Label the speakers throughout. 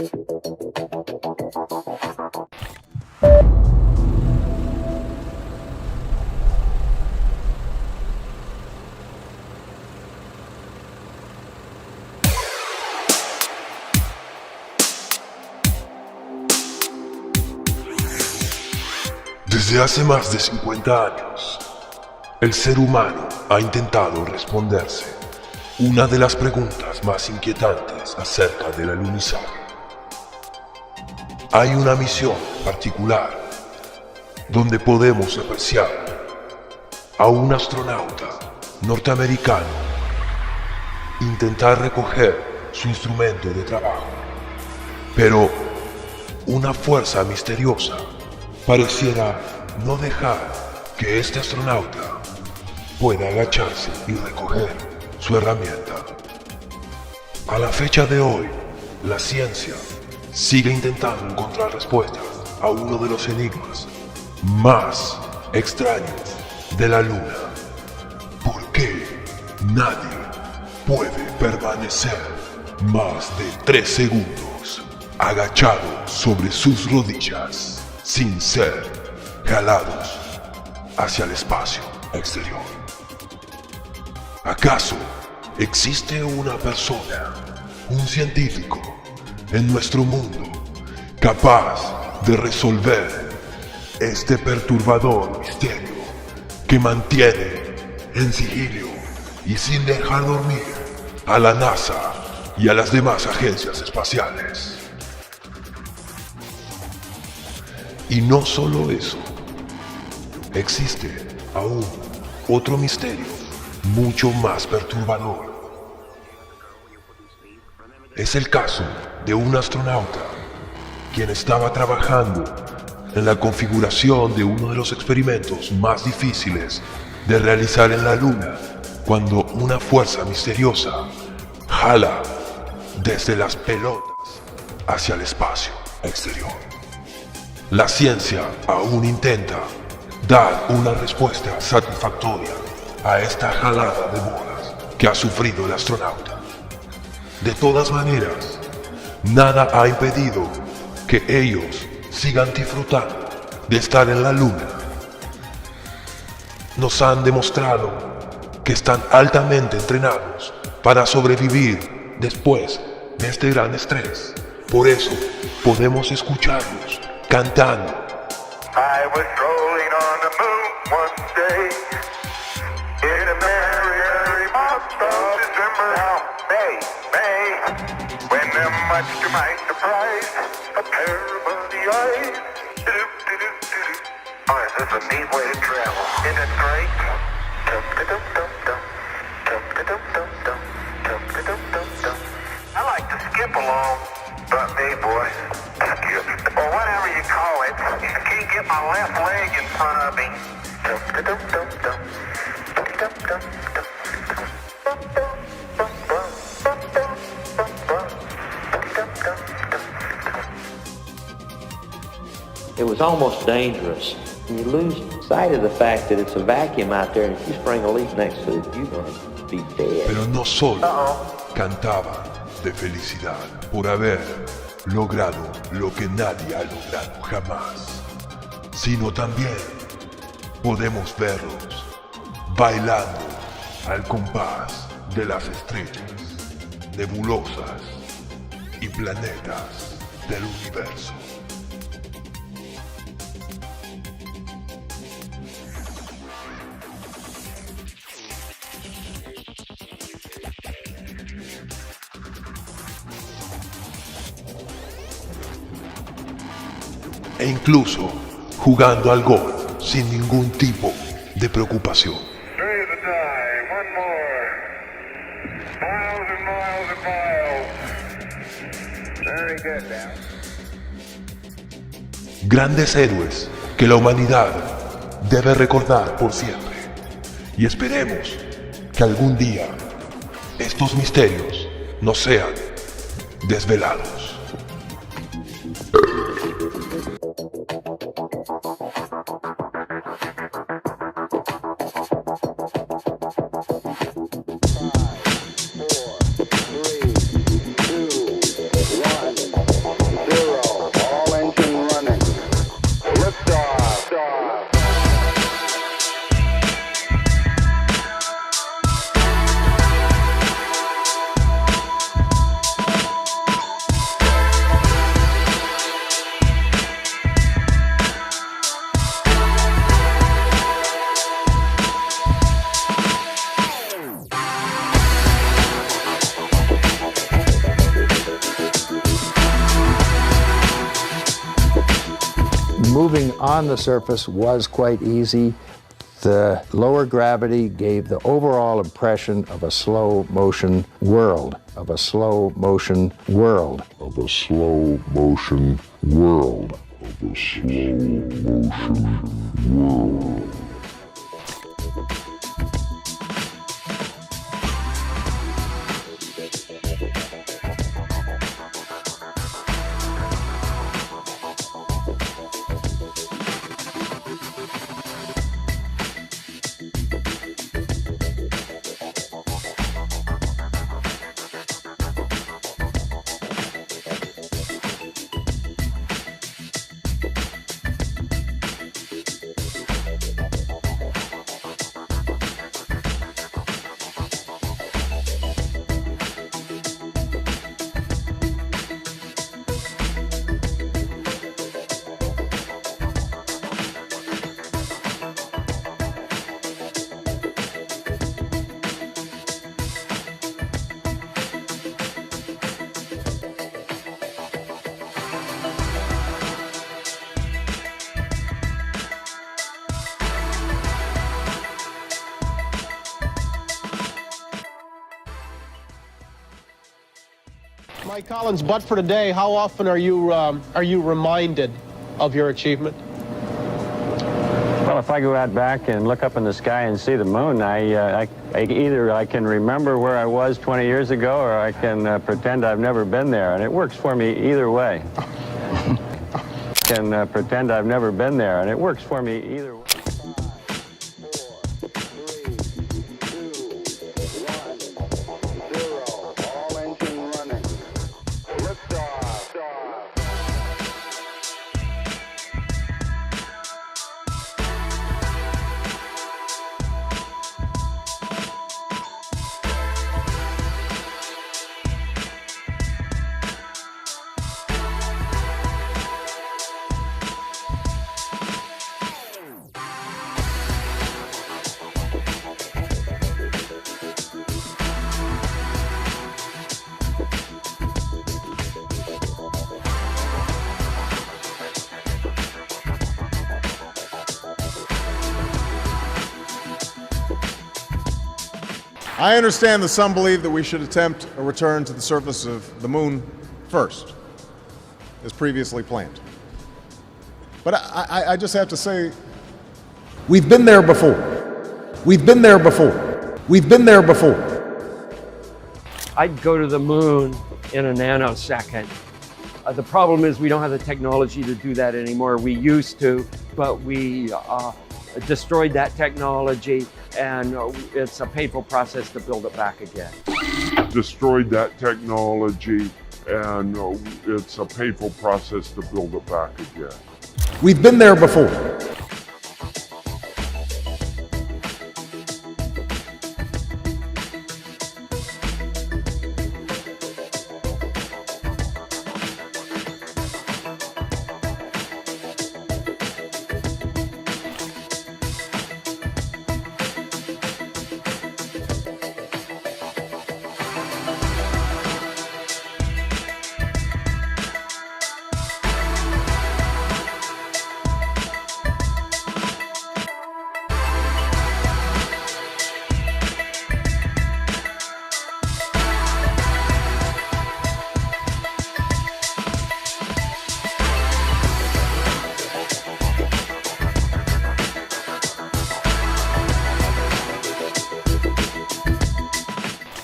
Speaker 1: Desde hace más de 50 años, el ser humano ha intentado responderse una de las preguntas más inquietantes acerca del alunizaje. Hay una misión particular donde podemos apreciar a un astronauta norteamericano intentar recoger su instrumento de trabajo, pero una fuerza misteriosa pareciera no dejar que este astronauta pueda agacharse y recoger su herramienta. A la fecha de hoy, la ciencia sigue intentando encontrar respuestas a uno de los enigmas más extraños de la Luna. ¿Por qué nadie puede permanecer más de 3 segundos agachado sobre sus rodillas sin ser jalados hacia el espacio exterior? ¿Acaso existe una persona, un científico en nuestro mundo capaz de resolver este perturbador misterio que mantiene en sigilo y sin dejar dormir a la NASA y a las demás agencias espaciales? Y no solo eso, existe aún otro misterio mucho más perturbador. Es el caso de un astronauta quien estaba trabajando en la configuración de uno de los experimentos más difíciles de realizar en la Luna, cuando una fuerza misteriosa jala desde las pelotas hacia el espacio exterior. La ciencia aún intenta dar una respuesta satisfactoria a esta jalada de bolas que ha sufrido el astronauta. De todas maneras, nada ha impedido que ellos sigan disfrutando de estar en la Luna. Nos han demostrado que están altamente entrenados para sobrevivir después de este gran estrés. Por eso podemos escucharlos cantando.
Speaker 2: I was strolling on the moon one day in a merry month of December. Now, May, when much to my surprise, a pair of bunny eyes. Oh, is this a neat way to travel? Isn't it great? I like to skip along, but me, boy, or whatever you call it, I can't get my left leg in front of me.
Speaker 3: It was almost dangerous. And you lose sight of the fact that it's a vacuum out there, and if you spring a leak next to it, you're going to be dead.
Speaker 1: Pero no solo cantaban de felicidad por haber logrado lo que nadie ha logrado jamás, sino también podemos verlos bailando al compás de las estrellas, nebulosas y planetas del universo. E incluso jugando al golf sin ningún tipo de preocupación.
Speaker 2: Three at a time, one more. Miles and miles and miles. Very good now.
Speaker 1: Grandes héroes que la humanidad debe recordar por siempre. Y esperemos que algún día estos misterios no sean desvelados.
Speaker 4: Moving on the surface was quite easy. The lower gravity gave the overall impression of a slow motion world, of a slow motion world, of a slow motion world, of a slow motion world.
Speaker 5: Mike Collins, but for today, how often are you reminded of your achievement?
Speaker 6: Well, if I go out back and look up in the sky and see the moon, either I can remember where I was 20 years ago, or I can pretend I've never been there, and it works for me either way. Can pretend I've never been there, and it works for me either way.
Speaker 7: I understand that some believe that we should attempt a return to the surface of the moon first, as previously planned. But I just have to say, we've been there before. We've been there before. We've been there before.
Speaker 8: I'd go to the moon in a nanosecond. The problem is we don't have the technology to do that anymore. We used to, but we destroyed that technology, and it's a painful process to build it back again.
Speaker 1: Destroyed that technology, and it's a painful process to build it back again.
Speaker 7: We've been there before.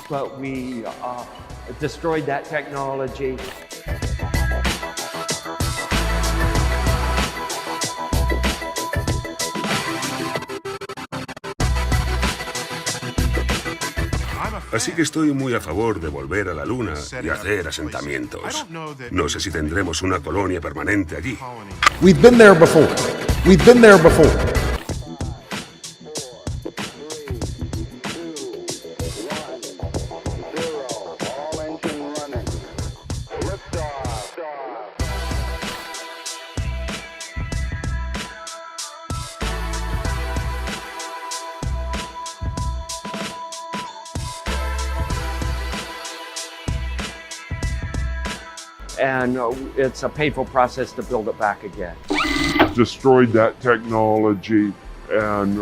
Speaker 8: But we destroyed that technology.
Speaker 9: Así que estoy muy a favor de volver a la Luna y hacer asentamientos. No sé si tendremos una colonia permanente allí.
Speaker 7: We've been there before. We've been there before.
Speaker 8: And it's a painful process to build it back again.
Speaker 10: destroyed that technology, and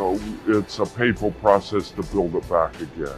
Speaker 10: it's a painful process to build it back again.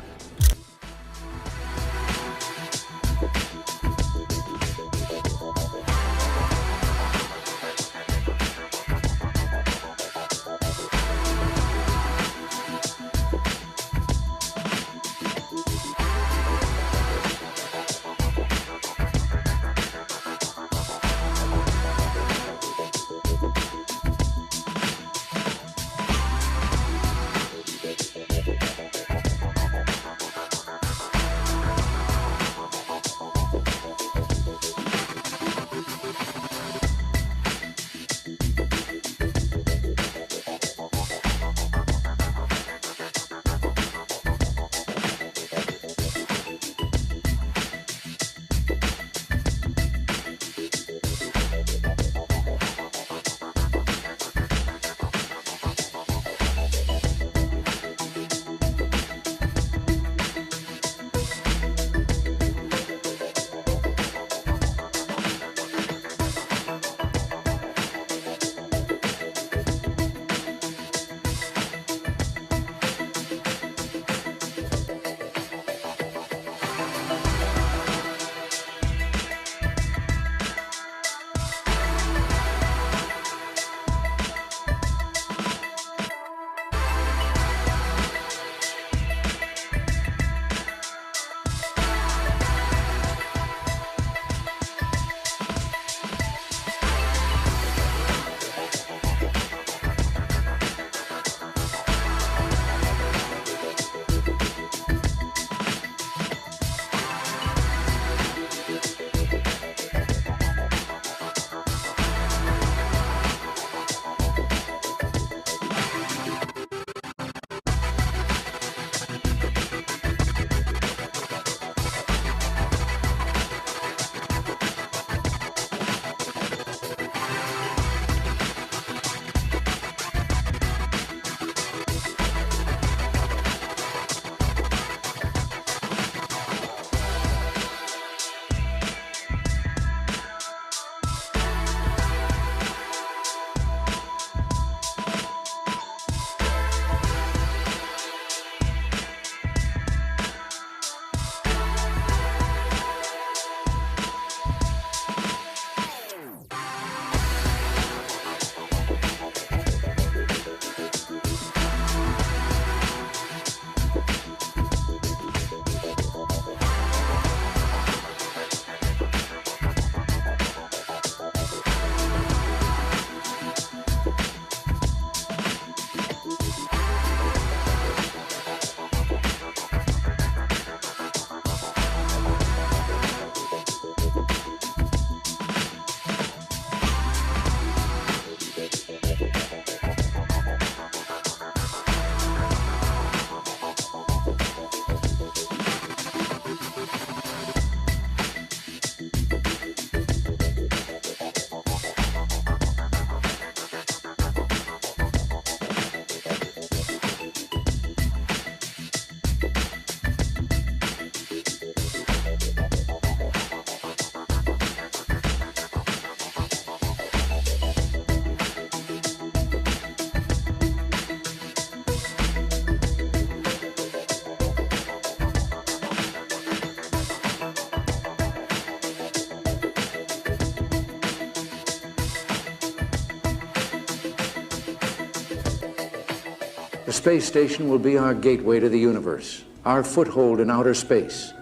Speaker 4: The space station will be our gateway to the universe, our foothold in outer space,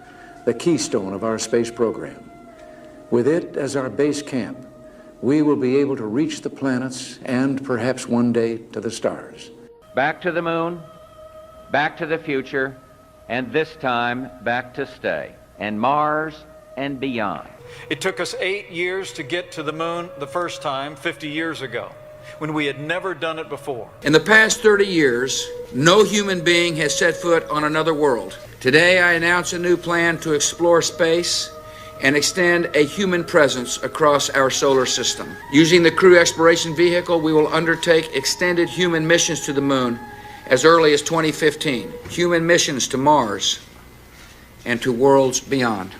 Speaker 4: the keystone of our space program. With it as our base camp, we will be able to reach the planets and perhaps one day to the stars.
Speaker 11: Back to the moon, back to the future, and this time back to stay, and Mars and beyond.
Speaker 12: It took us 8 years to get to the moon the first time, 50 years ago, when we had never done it before.
Speaker 13: In the past 30 years, no human being has set foot on another world. Today, I announce a new plan to explore space and extend a human presence across our solar system. Using the Crew Exploration Vehicle, we will undertake extended human missions to the moon as early as 2015. Human missions to Mars and to worlds beyond.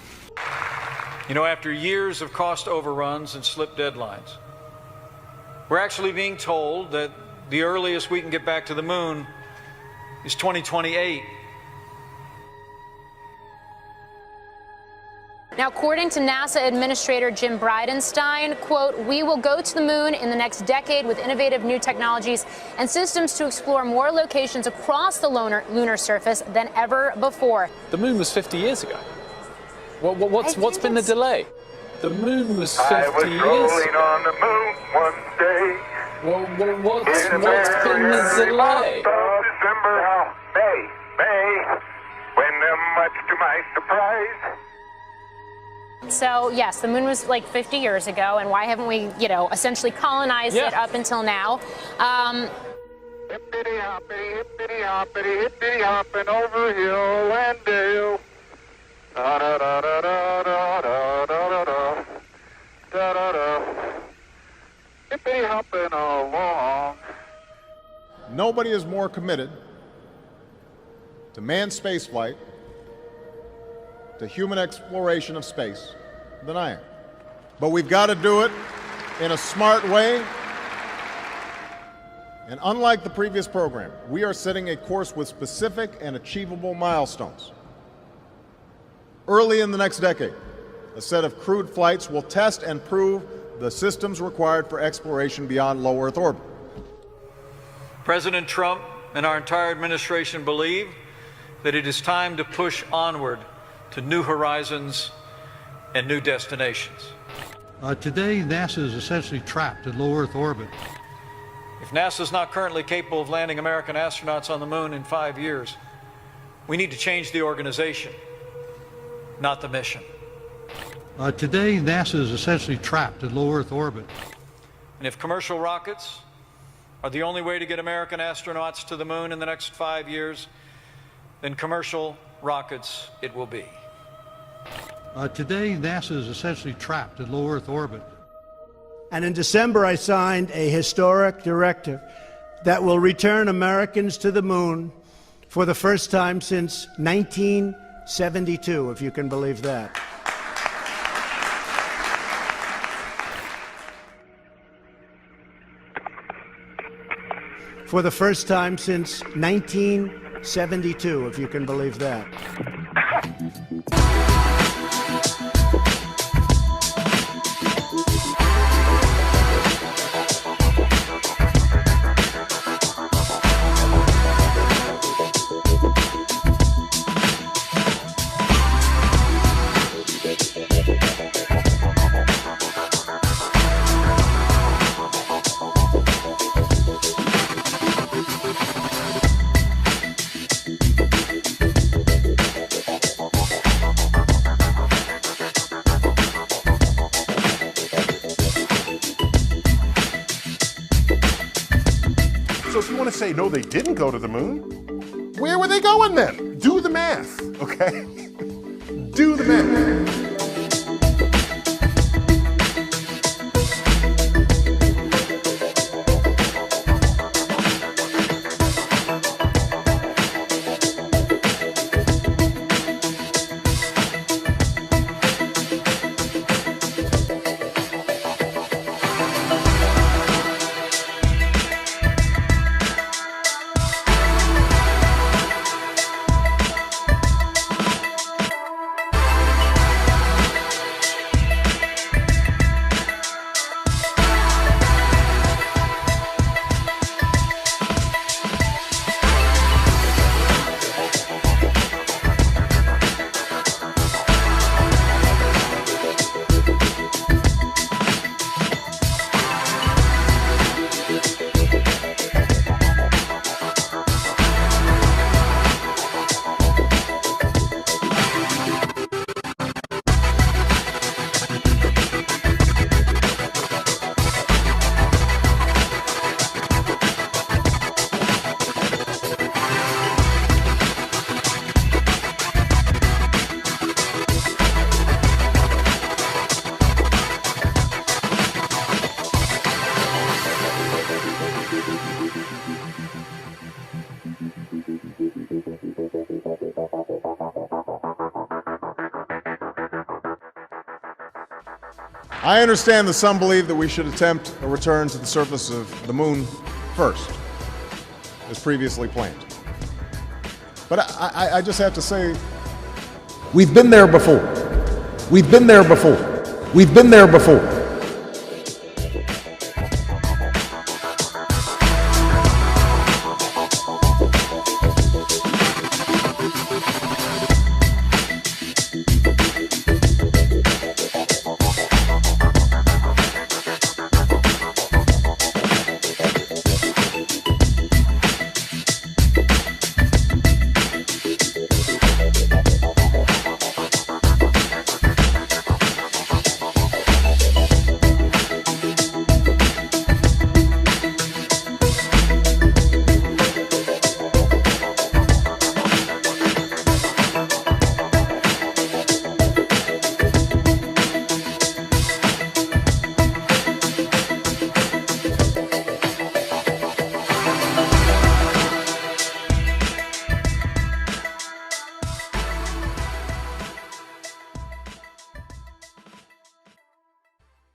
Speaker 12: You know, after years of cost overruns and slipped deadlines, We're actually being told that the earliest we can get back to the moon is 2028.
Speaker 14: Now, according to NASA Administrator Jim Bridenstine, quote, "We will go to the moon in the next decade with innovative new technologies and systems to explore more locations across the lunar surface than ever before."
Speaker 15: The moon was 50 years ago. What's been the delay? The moon was 50
Speaker 2: I was
Speaker 15: years
Speaker 2: rolling
Speaker 15: ago.
Speaker 2: on the moon one day.
Speaker 15: What's been the delay?
Speaker 2: December, May, when much to my surprise.
Speaker 14: So, yes, the moon was like 50 years ago, and why haven't we, essentially colonized it up until now?
Speaker 2: Hippity hoppity, hippity hoppity, hippity hopping over hill and dale. Da da da da da da da da da da da da. Hippity hopping along.
Speaker 7: Nobody is more committed to manned spaceflight, to human exploration of space, than I am. But we've got to do it in a smart way. And unlike the previous program, we are setting a course with specific and achievable milestones. Early in the next decade, a set of crewed flights will test and prove the systems required for exploration beyond low Earth orbit.
Speaker 12: President Trump and our entire administration believe that it is time to push onward to new horizons and new destinations.
Speaker 16: Today, NASA is essentially trapped in low Earth orbit.
Speaker 12: If NASA is not currently capable of landing American astronauts on the moon in 5 years, we need to change the organization, not the mission.
Speaker 16: Today, NASA is essentially trapped in low Earth orbit.
Speaker 12: And if commercial rockets are the only way to get American astronauts to the moon in the next 5 years, then commercial rockets it will be.
Speaker 16: Today, NASA is essentially trapped in low Earth orbit.
Speaker 17: And in December, I signed a historic directive that will return Americans to the moon for the first time since 1972, if you can believe that. For the first time since 1972, if you can believe that.
Speaker 18: So if you want to say, no, they didn't go to the moon, where were they going then? Do the math, okay? Do the math.
Speaker 7: I understand that some believe that we should attempt a return to the surface of the moon first, as previously planned. But I just have to say, we've been there before. We've been there before. We've been there before.